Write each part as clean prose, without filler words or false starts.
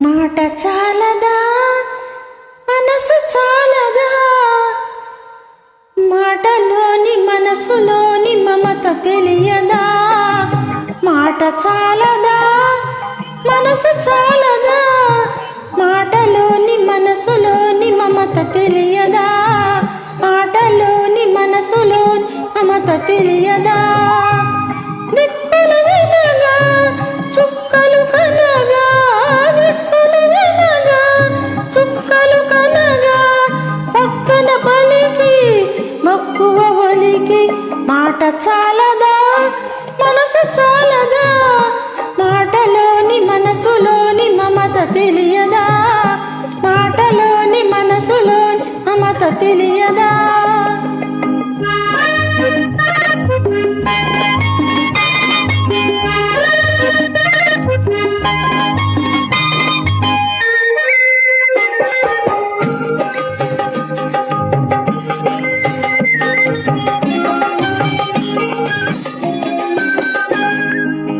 మాట చాలదా, మనసు చాలదా, మాటలోని మనసులోని మమత తెలియదా. మాట చాలదా, మనసు చాలదా, మాటలోని మనసులోని మమత తెలియదా. మాటలోని మనసులోని మమత తెలియదా. దిక్కులు వినగా చుక్కలు కనగా, దిక్కులు వినగా చుక్కలు కనగా, పక్కన పలికి మక్కువ ఒలికి. మాట చాలదా, మనసు చాలదా, మాటలోని మనసులోని మమత తెలియదా. మాటలోని మనసులోని మమత తెలియదా.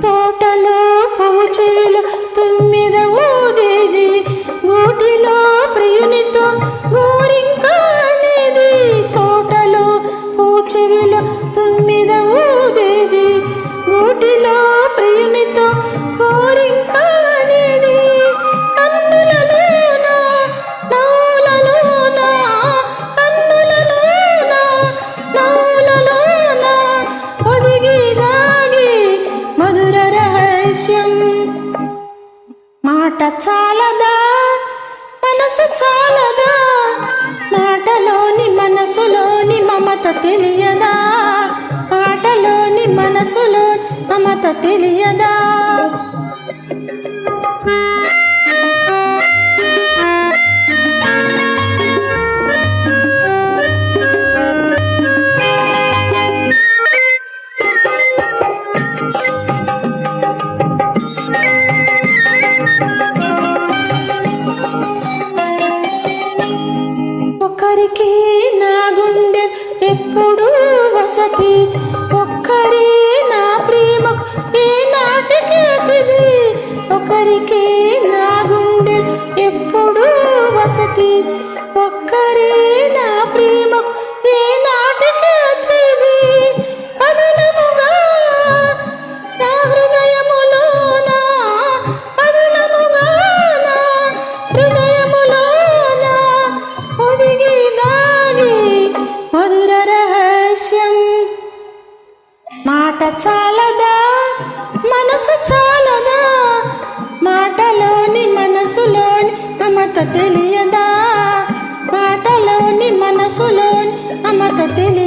తోటలో పూచెవిలో తుమ్మిద ఊదేది, గూటిలో ప్రియునితో గోరింకా అనేది. తోటలో పూచెవిలో తుమ్మిద ఊదేది, గూటిలో ప్రియునితో గోరింకా అనేది. కన్నులలోన నవ్వులలోన, కన్నులలోన నవ్వులలోన ఒదిగి దాగి మధుర రహస్యం. మాట చాలదా, మనసు చాలదా, మాటలోని మనసులోని మమత తెలియదా. మాటలోని మనసులోని మమత తెలియదా. ఒక్కరికి నా గుండె ఎప్పుడు వసతి, ఒక్కరి నా ప్రేమకు ఏ నాటికి అతిథి. ఒకరికి నా గుండె ఎప్పుడు వసతి, ఒక్కరి నా ప్రేమకు ఏ నాటికి అతిథి. పదనముగా నా హృదయములోన, పదనముగా నా హృదయములోన ఒదిగి దాగి మధుర రహస్యం. మాట చాలదా, మనసు చాలదా, మాటలోని మనసులోని మమత తెలియదా. మాటలోని మనసులోని మమత తెలియదా.